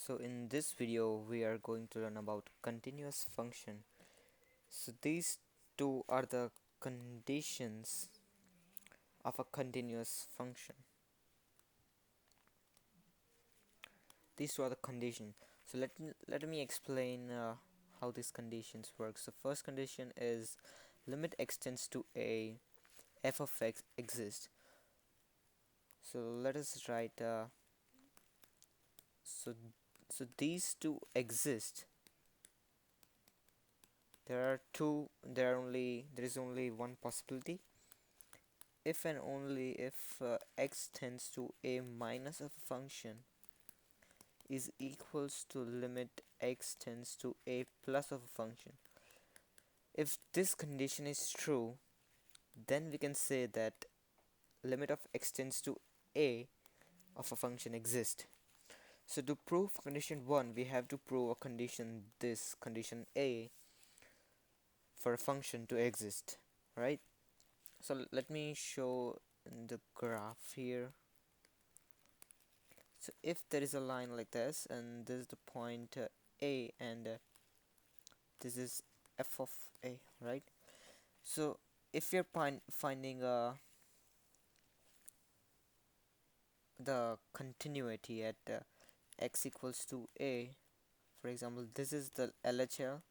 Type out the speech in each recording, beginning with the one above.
So in this video we are going to learn about continuous function. So these two are the conditions of a continuous function. These two are the conditions. So let me explain how these conditions work. So first condition is limit x tends to a, f of x exists. So let us write so so these two exist. There is only one possibility. If and only if x tends to a minus of a function is equals to limit x tends to a plus of a function. If this condition is true, then we can say that limit of x tends to a of a function exists. So to prove condition 1, we have to prove a condition, this condition a, for a function to exist, right? So let me show in the graph here. So if there is a line like this, and this is the point a, and this is f of a, right? So if you're finding the continuity at x equals to a, for example, this is the LHL,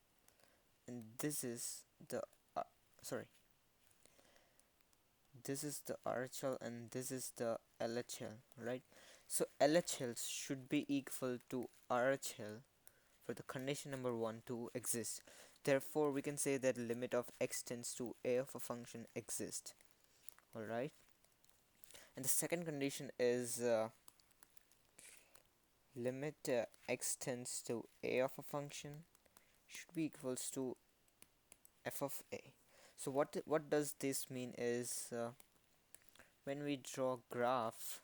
and this is the sorry, this is the RHL, and this is the LHL, right? So LHL should be equal to RHL for the condition number 1 to exist. Therefore we can say that limit of x tends to a of a function exists. Alright, and the second condition is limit x tends to a of a function should be equals to f of a. So what does this mean is when we draw graph,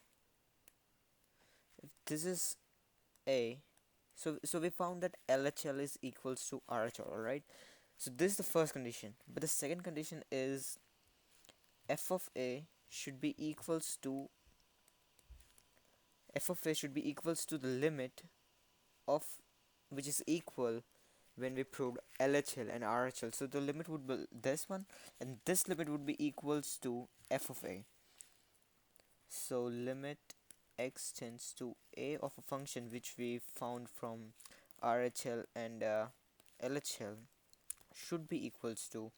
if this is a, so we found that LHL is equals to RHL, alright? So this is the first condition, but the second condition is f of a should be equals to the limit of which is equal when we proved LHL and RHL. So the limit would be this one, and this limit would be equals to f of a. So limit x tends to a of a function which we found from RHL and LHL should be equals to.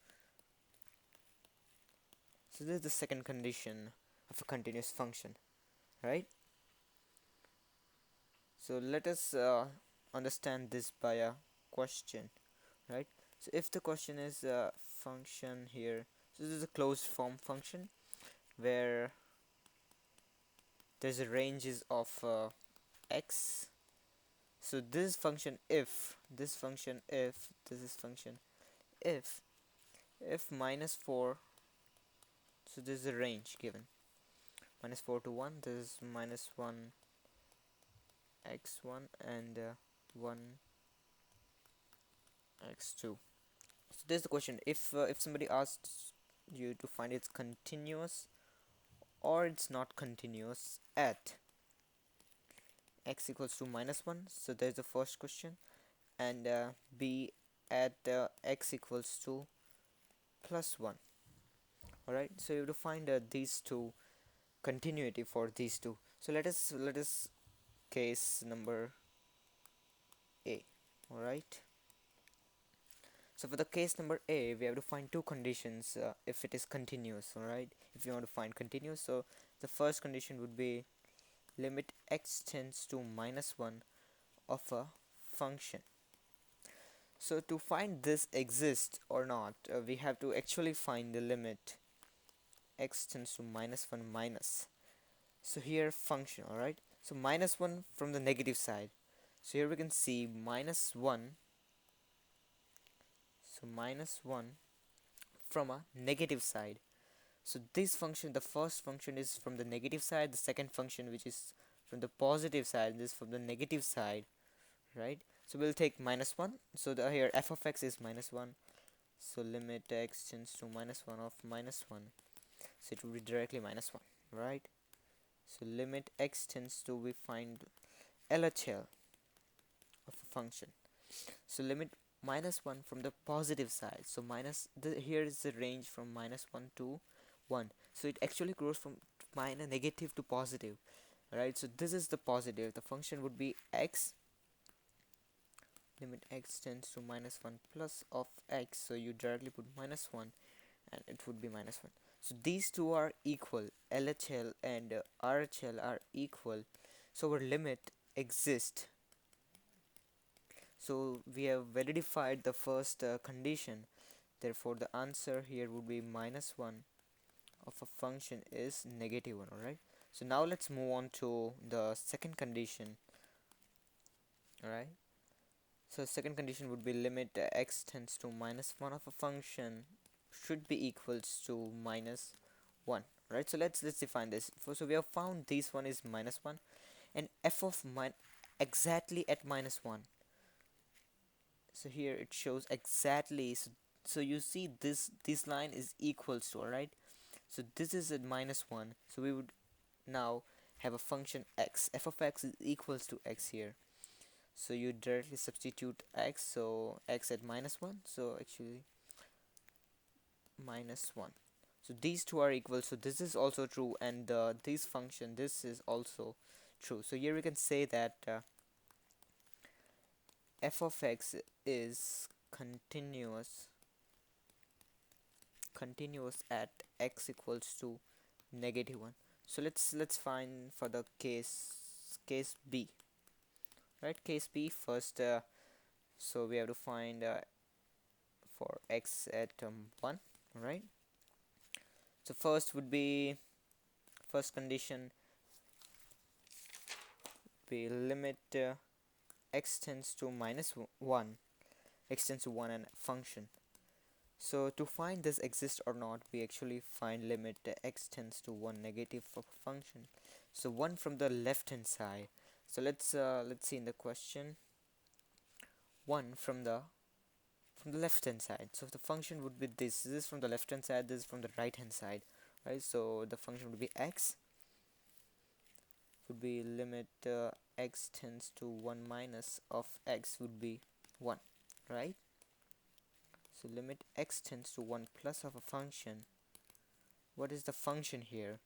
So this is the second condition of a continuous function, right? So let us understand this by a question, right? So if the question is a function here, so this is a closed form function where there's a ranges of x. So this function if if minus 4, so this is a range given minus 4 to 1, this is minus 1 x1 and 1 x2. So this is the question. If somebody asks you to find it's continuous or it's not continuous at x equals to minus 1, so there's the first question, and b at x equals to plus 1. Alright, so you have to find these two continuity for these two. So let us case number a. Alright, so for the case number a, we have to find two conditions if it is continuous. Alright, if you want to find continuous, so the first condition would be limit x tends to minus 1 of a function. So to find this exists or not, we have to actually find the limit x tends to minus 1 minus. So here function, alright? So minus 1 from the negative side. So here we can see minus 1. So minus 1 from a negative side. So this function, the first function is from the negative side, the second function which is from the positive side, this from the negative side, right? So we'll take minus 1. So here f of x is minus 1. So limit x tends to minus 1 of minus 1. So it will be directly minus 1, right? So limit x tends to, we find LHL. of a function. So limit -1 from the positive side. So here is the range from -1 to 1. So it actually grows from minus negative to positive, right? So this is the positive. The function would be x, limit x tends to -1 plus of x. So you directly put -1 and it would be -1. So these two are equal. LHL and RHL are equal. So our limit exists. So we have verified the first condition. Therefore the answer here would be -1 of a function is -1. Alright, so now let's move on to the second condition. Alright, so second condition would be limit x tends to -1 of a function should be equals to -1. Right, so let's define this. So we have found this one is -1 and f of exactly at -1. So here it shows exactly. So you see this line is equals to, alright, so this is at -1. So we would now have a function x. F of x is equals to x here. So you directly substitute x. So x at -1. So actually -1. So these two are equal. So this is also true, and this function, this is also true. So here we can say that f of x is continuous at x equals to -1. So let's find for the case B. Right, case B first. So we have to find for x at 1. Right, so first condition be limit x tends to -1, x tends to 1 and function. So to find this exists or not, we actually find limit x tends to 1 negative of a function. So 1 from the left hand side. So let's see in the question, 1 from the left hand side. So the function would be this is from the left hand side, this is from the right hand side, right? So the function would be x, would be limit x tends to 1 minus of x would be 1, right? So limit x tends to 1 plus of a function. What is the function here?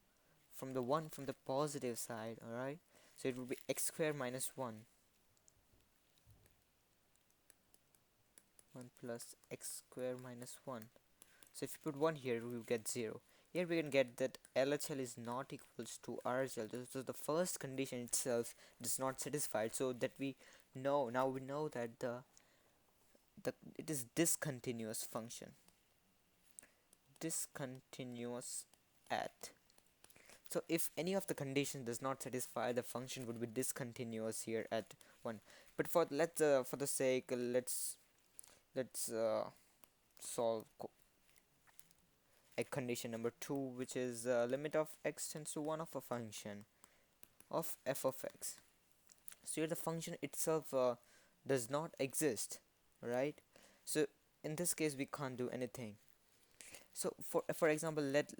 From the 1 from the positive side, alright? So it would be x squared minus 1 plus x squared minus 1. So if you put 1 here, we will get 0. Here we can get that LHL is not equals to RHL. So the first condition itself is not satisfied. So that we know, now we know that it is discontinuous function. Discontinuous at. So if any of the conditions does not satisfy, the function would be discontinuous here at 1. But for the sake, let's solve a condition number 2, which is limit of x tends to 1 of a function of f of x. So here the function itself does not exist, right? So in this case we can't do anything. So for example, let's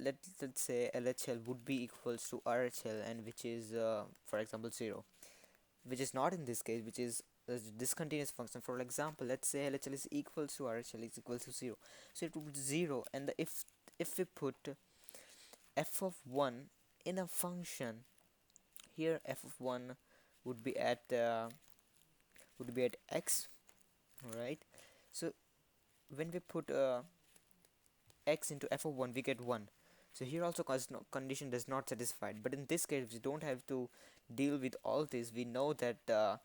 say LHL would be equals to RHL, and which is for example 0, which is not in this case, which is a discontinuous function. For example, let's say LHL is equals to RHL is equals to 0. So it would be 0, and if we put f of 1 in a function, here f of 1 would be at x, right? So when we put x into f of 1, we get 1. So here also condition does not satisfied, but in this case we don't have to deal with all this. We know that the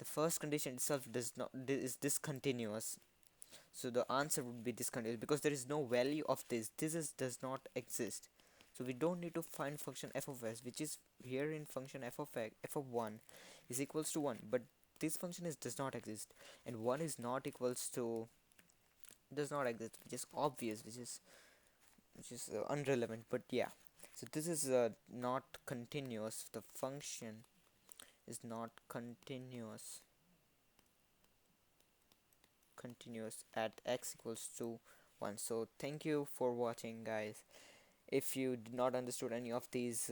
first condition itself is discontinuous. So the answer would be discontinuous because there is no value of this. Does not exist. So we don't need to find function f of s, which is here in function f of 1 is equals to 1, but this function does not exist, and 1 is not equals to does not exist, which is obvious, which is irrelevant. But yeah, so this is not continuous. The function is not continuous at x equals to 1. So thank you for watching, guys. If you did not understood any of these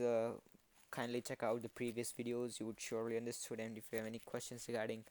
kindly check out the previous videos. You would surely understood. And if you have any questions regarding